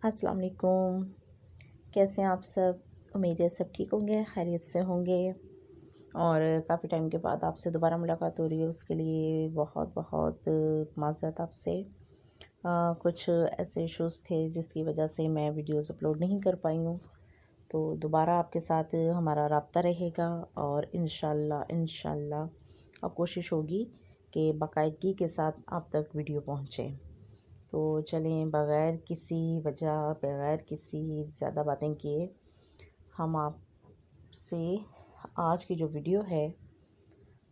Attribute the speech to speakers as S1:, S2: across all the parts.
S1: السلام علیکم، کیسے ہیں آپ سب؟ امید ہے سب ٹھیک ہوں گے، خیریت سے ہوں گے۔ اور کافی ٹائم کے بعد آپ سے دوبارہ ملاقات ہو رہی ہے، اس کے لیے بہت بہت معذرت آپ سے۔ کچھ ایسے ایشوز تھے جس کی وجہ سے میں ویڈیوز اپلوڈ نہیں کر پائی ہوں، تو دوبارہ آپ کے ساتھ ہمارا رابطہ رہے گا اور انشاءاللہ اب کوشش ہوگی کہ باقاعدگی کے ساتھ آپ تک ویڈیو پہنچے۔ تو چلیں بغیر کسی زیادہ باتیں کیے ہم آپ سے آج کی جو ویڈیو ہے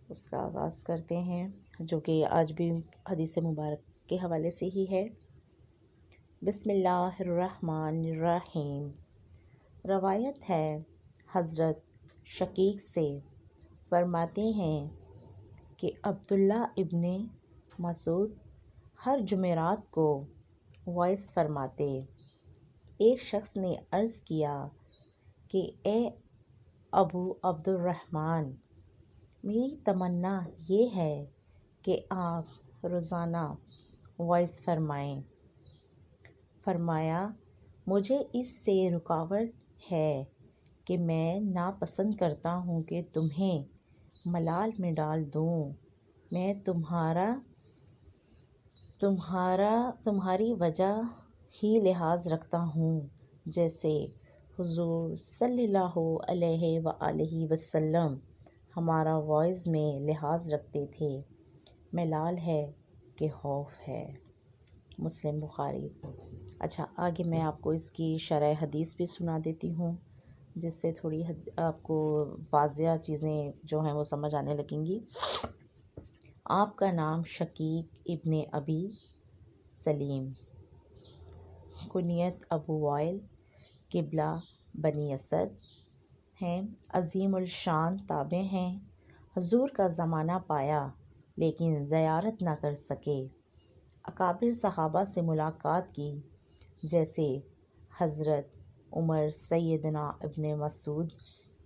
S1: اس کا آغاز کرتے ہیں، جو کہ آج بھی حدیث مبارک کے حوالے سے ہی ہے۔ بسم اللہ الرحمن الرحیم۔ روایت ہے حضرت شقیق سے، فرماتے ہیں کہ عبداللہ ابن مسعود ہر جمعرات کو وعظ فرماتے۔ ایک شخص نے عرض کیا کہ اے ابو عبد الرحمن، میری تمنا یہ ہے کہ آپ روزانہ وعظ فرمائیں۔ فرمایا، مجھے اس سے رکاوٹ ہے کہ میں ناپسند کرتا ہوں کہ تمہیں ملال میں ڈال دوں۔ میں تمہاری وجہ ہی لحاظ رکھتا ہوں، جیسے حضور صلی اللہ علیہ وآلہ وسلم ہمارا وعظ میں لحاظ رکھتے تھے۔ ملال ہے کہ خوف ہے۔ مسلم بخاری۔ اچھا، آگے میں آپ کو اس کی شرح حدیث بھی سنا دیتی ہوں، جس سے تھوڑی آپ کو واضح چیزیں جو ہیں وہ سمجھ آنے لگیں گی۔ آپ کا نام شقیق ابن ابی سلیم، کنیت ابو وائل، قبلہ بنی اسد ہیں، عظیم الشان تابع ہیں۔ حضور کا زمانہ پایا لیکن زیارت نہ کر سکے۔ اکابر صحابہ سے ملاقات کی، جیسے حضرت عمر، سیدنا ابن مسعود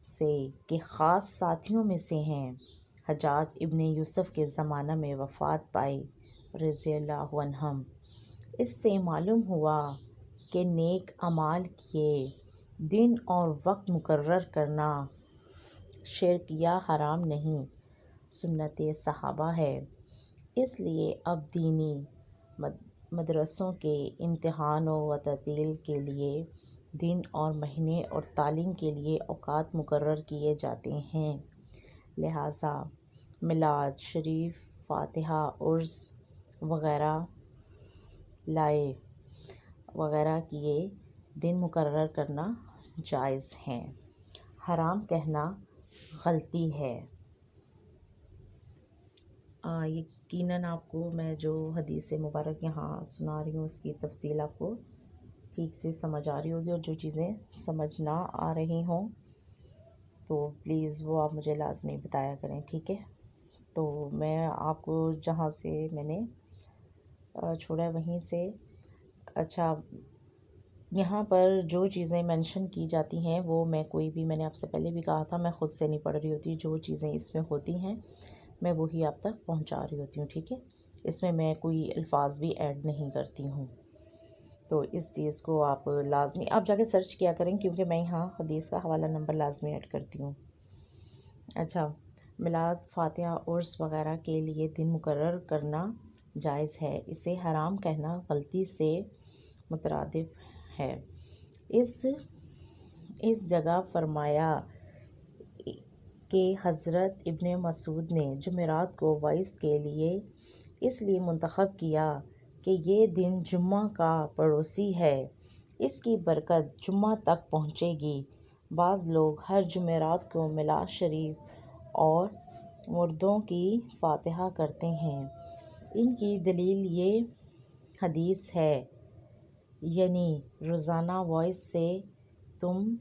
S1: سے، کہ خاص ساتھیوں میں سے ہیں۔ حجاج ابن یوسف کے زمانہ میں وفات پائی رضی اللہ عنہم۔ اس سے معلوم ہوا کہ نیک اعمال کیے دن اور وقت مقرر کرنا شرک یا حرام نہیں، سنت صحابہ ہے۔ اس لیے اب دینی مدرسوں کے امتحان و تعطیل کے لیے دن اور مہینے اور تعلیم کے لیے اوقات مقرر کیے جاتے ہیں، لہٰذا میلاد شریف، فاتحہ، عرس وغیرہ کیے دن مقرر کرنا جائز ہے، حرام کہنا غلطی ہے۔ یقیناً آپ کو میں جو حدیث مبارک یہاں سنا رہی ہوں اس کی تفصیل آپ کو ٹھیک سے سمجھ آ رہی ہوگی، اور جو چیزیں سمجھ نہ آ رہی ہوں تو پلیز وہ آپ مجھے لازمی بتایا کریں، ٹھیک ہے؟ تو میں آپ کو جہاں سے میں نے چھوڑا وہیں سے، اچھا، یہاں پر جو چیزیں مینشن کی جاتی ہیں وہ میں نے آپ سے پہلے بھی کہا تھا، میں خود سے نہیں پڑھ رہی ہوتی، جو چیزیں اس میں ہوتی ہیں میں وہی آپ تک پہنچا رہی ہوتی ہوں، ٹھیک ہے؟ اس میں کوئی الفاظ بھی ایڈ نہیں کرتی ہوں، تو اس چیز کو آپ لازمی آپ جا کے سرچ کیا کریں، کیونکہ میں یہاں حدیث کا حوالہ نمبر لازمی ایڈ کرتی ہوں۔ اچھا، میلاد، فاتحہ، عرس وغیرہ کے لیے دن مقرر کرنا جائز ہے، اسے حرام کہنا غلطی سے مترادف ہے۔ اس جگہ فرمایا کہ حضرت ابن مسعود نے جمعرات کو وعظ کے لیے اس لیے منتخب کیا کہ یہ دن جمعہ کا پڑوسی ہے، اس کی برکت جمعہ تک پہنچے گی۔ بعض لوگ ہر جمعرات کو میلاد شریف اور مردوں کی فاتحہ کرتے ہیں۔ ان کی دلیل یہ حدیث ہے، یعنی روزانہ وعظ سے تم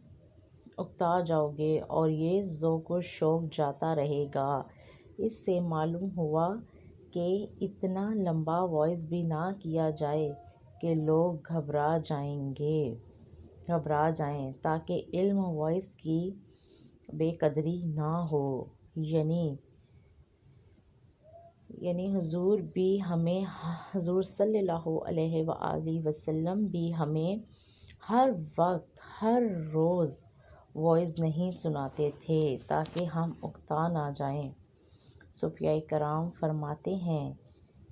S1: اکتا جاؤ گے اور یہ ذوق و شوق جاتا رہے گا۔ اس سے معلوم ہوا کہ اتنا لمبا وعظ بھی نہ کیا جائے کہ لوگ گھبرا جائیں، تاکہ علم و وعظ کی بے قدری نہ ہو۔ یعنی حضور صلی اللہ علیہ وآلہ وسلم بھی ہمیں ہر وقت ہر روز وائس نہیں سناتے تھے تاکہ ہم اکتا نہ جائیں۔ صوفیاء کرام فرماتے ہیں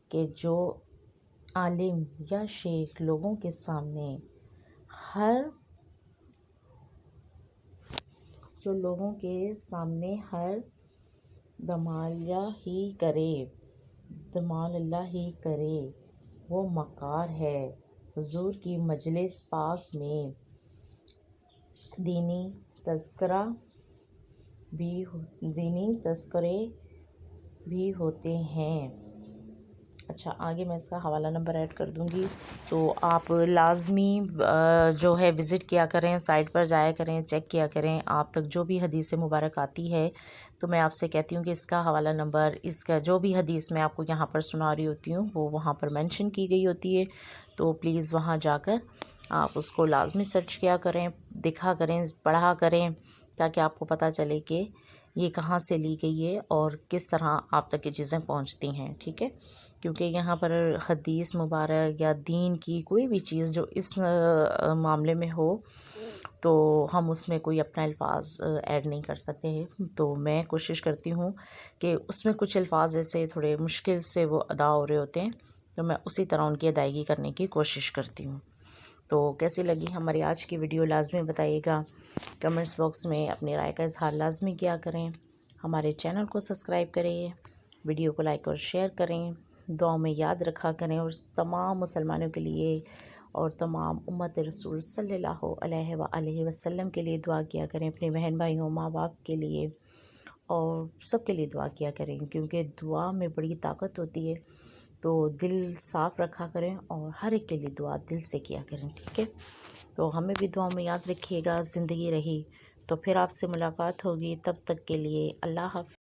S1: کہ جو عالم یا شیخ لوگوں کے سامنے ہر دمال اللہ ہی کرے وہ مکار ہے۔ حضور کی مجلس پاک میں دینی تذکرے بھی ہوتے ہیں۔ اچھا، آگے میں اس کا حوالہ نمبر ایڈ کر دوں گی، تو آپ لازمی جو ہے وزٹ کیا کریں، سائٹ پر جایا کریں، چیک کیا کریں آپ تک جو بھی حدیث مبارک آتی ہے۔ تو میں آپ سے کہتی ہوں کہ اس کا حوالہ نمبر، اس کا جو بھی حدیث میں آپ کو یہاں پر سنا رہی ہوتی ہوں وہ وہاں پر مینشن کی گئی ہوتی ہے، تو پلیز وہاں جا کر آپ اس کو لازمی سرچ کیا کریں، دیکھا کریں، پڑھا کریں، تاکہ آپ کو پتہ چلے کہ یہ کہاں سے لی گئی ہے اور کس طرح آپ تک یہ چیزیں پہنچتی ہیں، ٹھیک ہے؟ کیونکہ یہاں پر حدیث مبارک یا دین کی کوئی بھی چیز جو اس معاملے میں ہو تو ہم اس میں کوئی اپنا الفاظ ایڈ نہیں کر سکتے ہیں۔ تو میں کوشش کرتی ہوں کہ اس میں کچھ الفاظ ایسے تھوڑے مشکل سے وہ ادا ہو رہے ہوتے ہیں، تو میں اسی طرح ان کی ادائیگی کرنے کی کوشش کرتی ہوں۔ تو کیسی لگی ہماری آج کی ویڈیو لازمی بتائیے گا، کمنٹس باکس میں اپنی رائے کا اظہار لازمی کیا کریں، ہمارے چینل کو سبسکرائب کریں، ویڈیو کو لائک اور شیئر کریں، دعاؤں میں یاد رکھا کریں، اور تمام مسلمانوں کے لیے اور تمام امت رسول صلی اللہ علیہ وآلہ وسلم کے لیے دعا کیا کریں، اپنے بہن بھائیوں، ماں باپ کے لیے اور سب کے لیے دعا کیا کریں، کیونکہ دعا میں بڑی طاقت ہوتی ہے۔ تو دل صاف رکھا کریں اور ہر ایک کے لیے دعا دل سے کیا کریں، ٹھیک ہے؟ تو ہمیں بھی دعاؤں میں یاد رکھیے گا۔ زندگی رہی تو پھر آپ سے ملاقات ہوگی، تب تک کے لیے اللہ حافظ۔